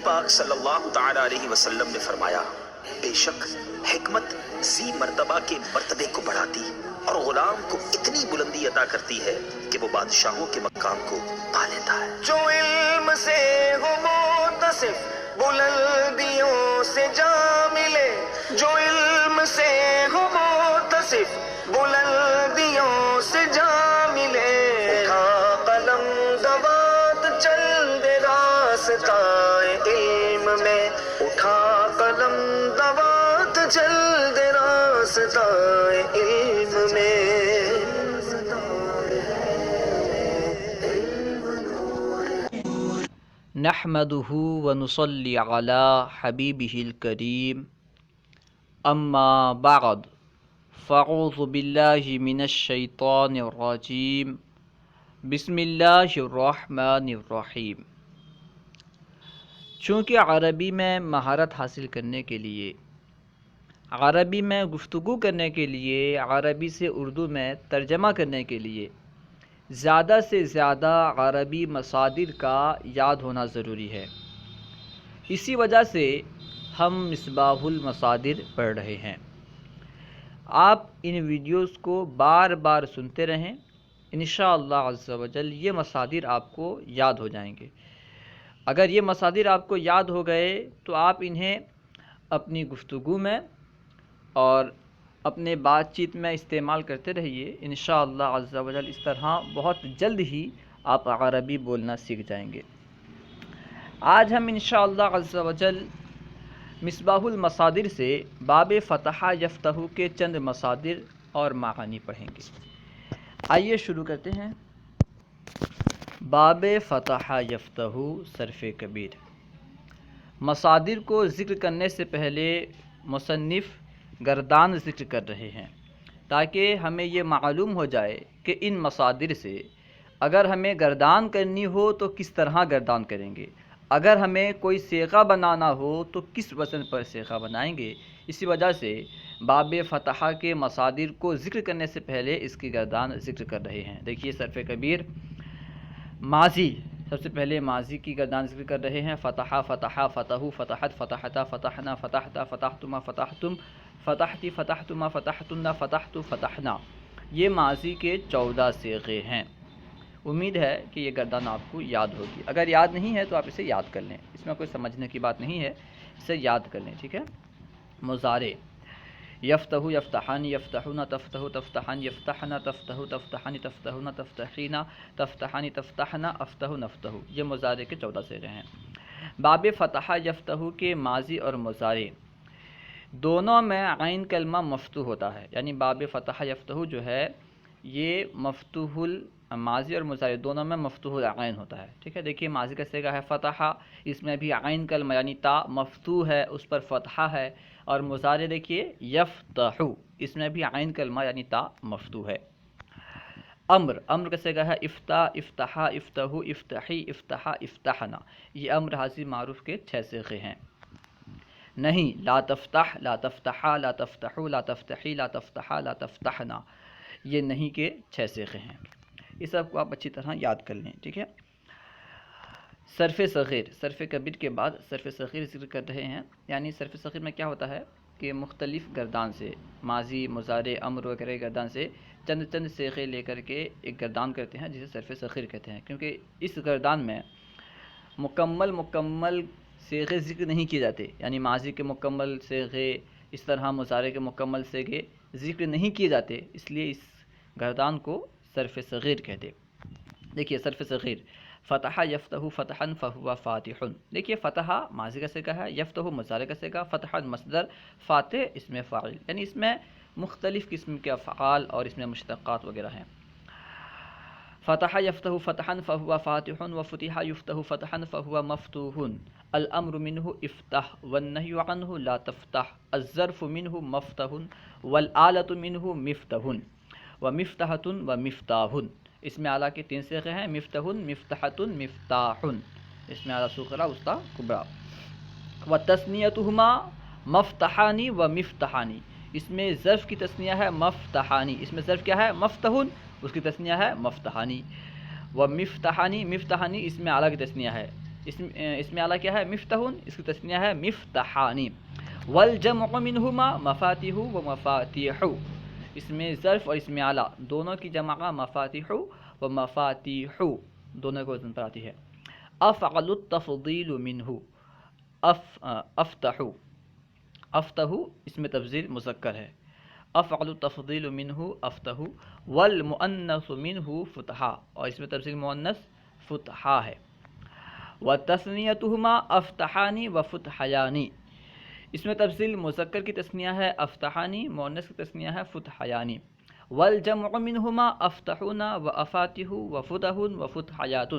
پاک صلی اللہ تعالی علیہ وسلم نے فرمایا، بے شک حکمت ذی مرتبہ کے مرتبے کو بڑھاتی اور غلام کو اتنی بلندی عطا کرتی ہے کہ وہ بادشاہوں کے مقام کو پا لیتا ہے۔ جو علم سے ہو متصف بلندیوں سے جا ملے، جو علم سے ہو متصف بلندیوں سے جا ملے، اٹھا قلم دوات چل دے راستہ علم میں، اٹھا قلم دوات چل دے راستہ علم میں۔ نحمده ونصلي على حبيبه الكريم اما بعد فاعوذ بالله من الشيطان الرجيم بسم اللہ الرحمن الرحیم۔ چونکہ عربی میں مہارت حاصل کرنے کے لیے، عربی میں گفتگو کرنے کے لیے، عربی سے اردو میں ترجمہ کرنے کے لیے زیادہ سے زیادہ عربی مصادر کا یاد ہونا ضروری ہے، اسی وجہ سے ہم مصباح المصادر پڑھ رہے ہیں۔ آپ ان ویڈیوز کو بار بار سنتے رہیں، انشاءاللہ عز و جل یہ مصادر آپ کو یاد ہو جائیں گے۔ اگر یہ مصادر آپ کو یاد ہو گئے تو آپ انہیں اپنی گفتگو میں اور اپنے بات چیت میں استعمال کرتے رہیے، انشاءاللہ عز و جل اس طرح بہت جلد ہی آپ عربی بولنا سیکھ جائیں گے۔ آج ہم انشاءاللہ عز و جل مصباح المصادر سے باب فتح یفتح کے چند مصادر اور معانی پڑھیں گے۔ آئیے شروع کرتے ہیں۔ باب فتح یفتح صرف کبیر۔ مصادر کو ذکر کرنے سے پہلے مصنف گردان ذکر کر رہے ہیں تاکہ ہمیں یہ معلوم ہو جائے کہ ان مصادر سے اگر ہمیں گردان کرنی ہو تو کس طرح گردان کریں گے، اگر ہمیں کوئی صیغہ بنانا ہو تو کس وزن پر صیغہ بنائیں گے۔ اسی وجہ سے باب فتح کے مصادر کو ذکر کرنے سے پہلے اس کی گردان ذکر کر رہے ہیں۔ دیکھیے صرف کبیر ماضی، سب سے پہلے ماضی کی گردان ذکر کر رہے ہیں۔ فتح، فتح، فتح، فتحت، فتحتا، فتحنا، فتحتا، فتحتما، فتحتم، فتحتی، فتحتما، فتحتن، فتحت، فتحنا، یہ ماضی کے 14 صیغے ہیں۔ امید ہے کہ یہ گردان آپ کو یاد ہوگی، اگر یاد نہیں ہے تو آپ اسے یاد کر لیں، اس میں کوئی سمجھنے کی بات نہیں ہے، اسے یاد کر لیں، ٹھیک ہے۔ مضارع، یفتح، یفتحان، یفتحون، تفتح، تفتحان، یفتحنا، تفتح، تفتحان، تفتحون، تفتحین، تفتحان، تفتحنا، افتح، نفتح، یہ مضارع کے 14 صیغے ہیں۔ باب فتح یفتح کے ماضی اور مضارع دونوں میں عین کلمہ مفتوح ہوتا ہے، یعنی باب فتح یفتح جو ہے یہ مفتوح ماضی اور مضارع دونوں میں مفتوح العین ہوتا ہے، ٹھیک ہے۔ دیکھیے ماضی کا صیغہ ہے فتح، اس میں بھی عین کلمہ یعنی تا مفتوح ہے، اس پر فتحہ ہے، اور مضارع دیکھیے یفتح، اس میں بھی عین کلمہ یعنی تا مفتوح ہے۔ امر، امر کا صیغہ ہے افتح، افتحا، افتحو، افتحی، افتحا، افتحنا، یہ امر حاضر معروف کے 6 صیغے ہیں۔ نہیں، لا تفتح، لا تفتحا، لا تفتحو، لا تفتحی، لا تفتحا، لا تفتحنا، یہ نہیں کے 6 صیغے ہیں۔ اس سب کو آپ اچھی طرح یاد کر لیں، ٹھیک ہے۔ صرف صغیر، صرف کبیر کے بعد صرف صغیر ذکر کر رہے ہیں، یعنی صرف صغیر میں کیا ہوتا ہے کہ مختلف گردان سے، ماضی، مضارع، امر وغیرہ گردان سے چند چند صیغے لے کر کے ایک گردان کرتے ہیں جسے صرف صغیر کہتے ہیں، کیونکہ اس گردان میں مکمل صیغے ذکر نہیں کیے جاتے، یعنی ماضی کے مکمل صیغے، اس طرح مضارع کے مکمل صیغے ذکر نہیں کیے جاتے، اس لیے اس گردان کو صرف صغیر کہتے۔ دیکھیے صرف صغیر، فتح یفتح فتحا فہو فاتح، دیکھیے فتح ماضی کا صیغہ ہے، یفتح مضارع کا صیغہ، فتح مصدر، فاتح اسم فاعل، یعنی اس میں مختلف قسم کے افعال اور اس میں مشتقات وغیرہ ہیں۔ فتح یفتح فتحا فہو فاتح وفتح یفتح فتحا فہو مفتوح، الامر منہ افتح والنہی عنہ لا تفتح، الظرف منہ مفتح والآلۃ منہ مفتح ومفتحۃ ومفتاح، اس میں اعلیٰ کے 3 صیغے ہیں، مفتح، مفتحۃ، مفتاح، اس میں اعلیٰ صغریٰ وسطیٰ کبریٰ۔ وتثنیتہما مفتحانی ومفتحانی، اس میں ظرف کی تثنیہ ہے مفتحانی، اس میں ظرف کیا ہے مفتح، اس کی تثنیہ ہے مفتحانی۔ ومفتحانی، مفتحانی اس میں اعلیٰ کی تثنیہ ہے، اسم اعلیٰ کیا ہے؟ مفتحون، اس کی تسنیہ ہے مفتحانی. والجمع منہما مفاتیح و مفاتیح، اس میں ظرف اور اسم اعلیٰ دونوں کی جمع مفاتیح و مفاتیح دونوں کو وزن پر آتی ہے. افعل التفضیل منہ افتح، افتح اس میں تفضیل مذکر ہے. افعل التفضیل منہ افتح والمؤنث منہ فتحا، اور اس میں تفضیل مؤنث فتحا ہے. وتثنیتہما افتحانی و فتحیانی، اس میں تفضیل مذکر کی تثنیہ ہے افتحانی، مؤنث کی تثنیہ ہے فتحیانی. والجمع منہما افتحون و افاتح و فتح و فتحیات،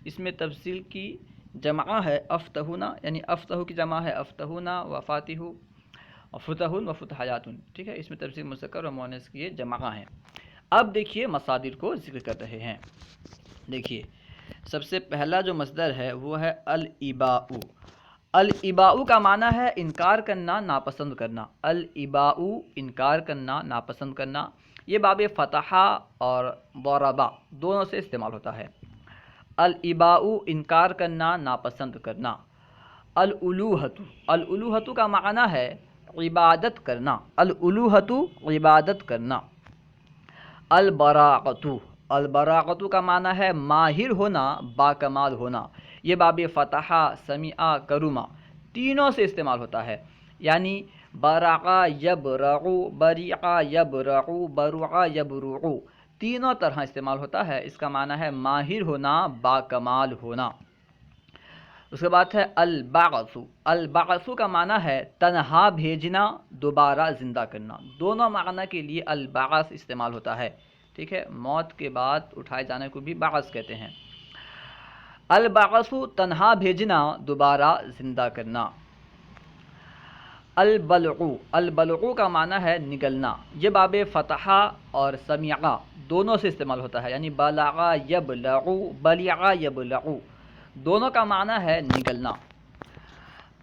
اس میں تفضیل کی جمع ہے افتحون، یعنی افتح کی جمع ہے افتحون و فاتح و فتح و فتحیات. ٹھیک ہے، اس میں تفضیل مذکر اور مؤنث کی یہ جمع ہیں. اب دیکھیے مصادر کو ذکر کر رہے ہیں. دیکھیے سب سے پہلا جو مصدر ہے وہ ہے الاباء. الاباء کا معنی ہے انکار کرنا، ناپسند کرنا. الاباء انکار کرنا، ناپسند کرنا. یہ باب فتحہ اور ضربہ دونوں سے استعمال ہوتا ہے. الاباء انکار کرنا، ناپسند کرنا. الالوہۃ، الالوہۃ کا معنی ہے عبادت کرنا. الالوہۃ عبادت کرنا. البراءۃ، البراءۃ کا معنی ہے ماہر ہونا، باکمال ہونا. یہ باب فتحہ، سمیع، کرما تینوں سے استعمال ہوتا ہے. یعنی برع یبرع، بریع یبرع، برع یبرع تینوں طرح استعمال ہوتا ہے. اس کا معنی ہے ماہر ہونا، باکمال ہونا. اس کے بعد ہے البعث. البعث کا معنی ہے تنہا بھیجنا، دوبارہ زندہ کرنا. دونوں معنی کے لیے البعث استعمال ہوتا ہے. ٹھیک ہے، موت کے بعد اٹھائے جانے کو بھی بعث کہتے ہیں. البعث تنہا بھیجنا، دوبارہ زندہ کرنا. البلع، البلع کا معنی ہے نگلنا. یہ باب فتحہ اور سمیعہ دونوں سے استعمال ہوتا ہے. یعنی بلع یبلع، بلع یبلع دونوں کا معنی ہے نگلنا.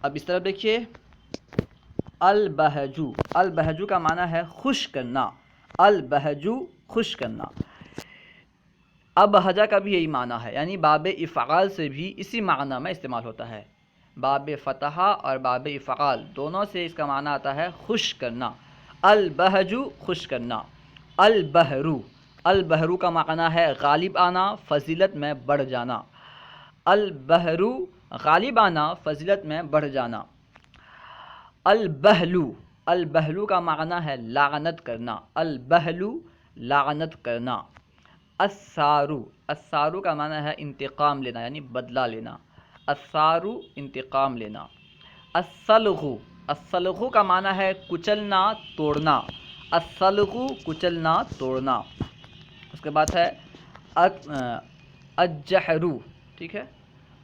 اب اس طرف دیکھیے البہج. البہج کا معنی ہے خوش کرنا. البہج خوش کرنا. ابہجہ کا بھی یہی معنی ہے، یعنی باب افعال سے بھی اسی معنی میں استعمال ہوتا ہے. باب فتحہ اور باب افعال دونوں سے اس کا معنی آتا ہے خوش کرنا. البہج خوش کرنا. البہر، البہر کا معنی ہے غالب آنا، فضیلت میں بڑھ جانا. البہر غالب آنا، فضیلت میں بڑھ جانا. البہلو، البہلو کا معنی ہے لعنت کرنا. البہلو لعنت کرنا. السارو، السارو کا معنی ہے انتقام لینا، یعنی بدلہ لینا. السارو انتقام لینا. السلغ، السلغ کا معنی ہے کچلنا، توڑنا. السلغ کچلنا، توڑنا. اس کے بعد ہے الجحر. ٹھیک ہے،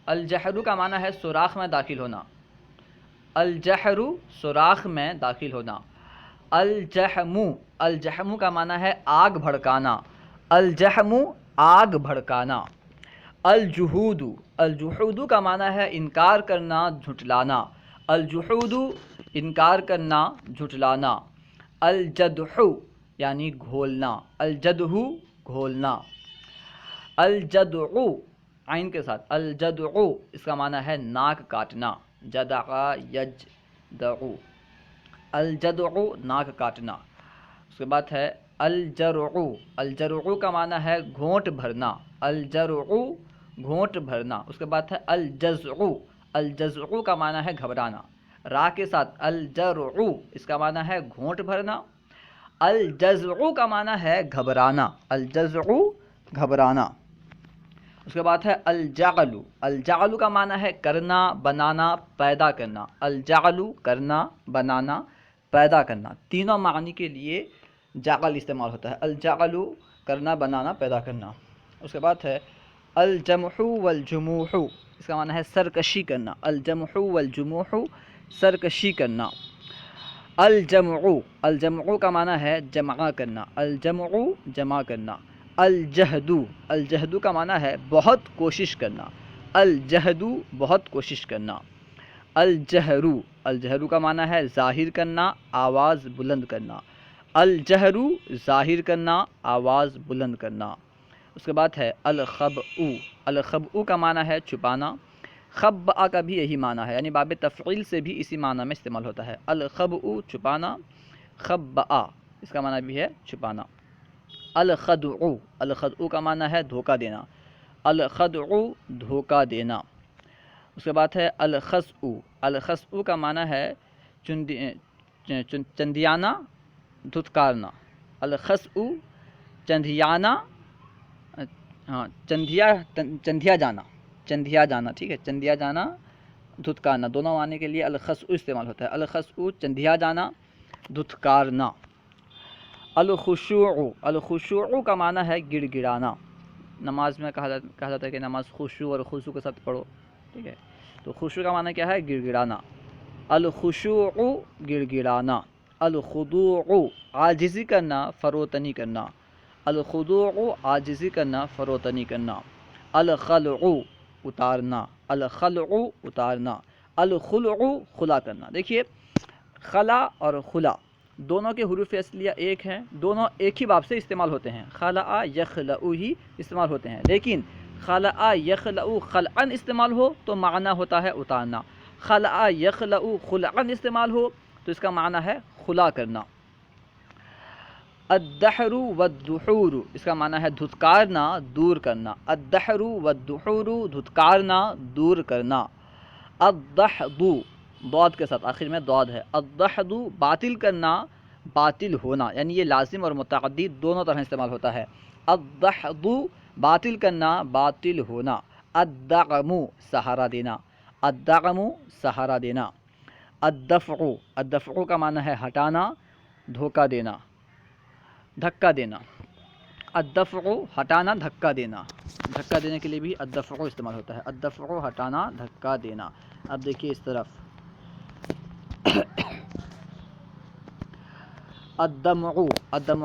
الجحر کا معنی ہے سوراخ میں داخل ہونا. الجحر سوراخ میں داخل ہونا. الجحم، الجحم کا معنی ہے آگ بھڑکانا. الجحم آگ بھڑکانا. الجحود، الجحود کا معنی ہے انکار کرنا، جھٹلانا. الجحود انکار کرنا، جھٹلانا. الجدح یعنی گھولنا. الجدح گھولنا. الجدع عین کے ساتھ، الجدع اس کا معنی ہے ناک کاٹنا. جدع یجدع، الجدع ناک کاٹنا. اس کے بعد ہے الجرع. الجرع کا معنی ہے گھونٹ بھرنا. الجرع گھونٹ بھرنا. اس کے بعد ہے الجزع. الجزع کا معنی ہے گھبرانا. را کے ساتھ الجرع اس کا معنی ہے گھونٹ بھرنا. الجزع کا معنی ہے گھبرانا. الجزع گھبرانا. اس کے بعد ہے الجعل. الجعل کا معنی ہے کرنا، بنانا، پیدا کرنا. الجعل کرنا، بنانا، پیدا کرنا. تینوں معنی کے لیے جعل استعمال ہوتا ہے. الجعل کرنا، بنانا، پیدا کرنا. اس کے بعد ہے الجمح والجموح. اس کا معنی ہے سرکشی کرنا. الجمح والجموح سرکشی کرنا. الجمع، الجمع کا معنی ہے جمع کرنا. الجمع جمع کرنا. الجہد، الجہد کا معنی ہے بہت کوشش کرنا. الجہد بہت کوشش کرنا. الجہر، الجہر کا معنی ہے ظاہر کرنا، آواز بلند کرنا. الجہر ظاہر کرنا، آواز بلند کرنا. اس کے بعد ہے الخبء. الخبء کا معنی ہے چھپانا. خبأ کا بھی یہی معنی ہے، یعنی باب تفعیل سے بھی اسی معنی میں استعمال ہوتا ہے۔ الخبؤ چھپانا، خبأ اس کا معنی بھی ہے چھپانا۔ الخدع، الخدع کا معنی ہے دھوکہ دینا، الخدع دھوکہ دینا۔ اس کے بعد ہے الخسء، الخسء کا معنی ہے چندیانہ دھتکارنا، الخسء چندیانہ، ہاں چندھیا جانا، چندھیا جانا، ٹھیک ہے، چندھیا جانا دھتکارنا، دونوں معنی کے لیے الخسء استعمال ہوتا ہے۔ الخسء چندھیا جانا دھتکارنا۔ الخشوع، الخشوع کا معنی ہے گڑ گڑانا، نماز میں کہا جاتا ہے کہ نماز خشوع اور خضوع کے ساتھ پڑھو، ٹھیک ہے، تو خشوع کا معنی کیا ہے؟ گڑ گڑانا۔ الخشوع گڑ گڑانا۔ الخضوع عاجزی کرنا، فروتنی کرنا، الخضوع عاجزی کرنا، فروتنی کرنا۔ الخلع اتارنا، الخلع اتارنا۔ الخلع خلا کرنا۔ دیکھیے خلا اور خلا دونوں کے حروف اصلیہ ایک ہیں، دونوں ایک ہی باب سے استعمال ہوتے ہیں، خلع یخلع ہی استعمال ہوتے ہیں، لیکن خلع یخلع خلعا استعمال ہو تو معنی ہوتا ہے اتارنا، خلع یخلع خلعا استعمال ہو تو اس کا معنی ہے خلا کرنا۔ الدحر والدحور اس کا معنی ہے دھتکارنا، دور کرنا، الدحر والدحور دھتکارنا، دور کرنا۔ الدحض ضاد کے ساتھ، آخر میں ضاد ہے، الدحض باطل کرنا، باطل ہونا، یعنی یہ لازم اور متعدی دونوں طرح استعمال ہوتا ہے۔ الدحض باطل کرنا، باطل ہونا۔ الدعم سہارا دینا، الدعم سہارا دینا۔ الدفع، الدفع کا معنی ہے ہٹانا، دھوکہ دینا، دھکا دینا۔ الدفع ہٹانا، دھکا دینا، دھکا دینے کے لیے بھی الدفع استعمال ہوتا ہے، الدفع ہٹانا، دھکا دینا۔ اب دیکھیے اس طرف الدمع، الدمع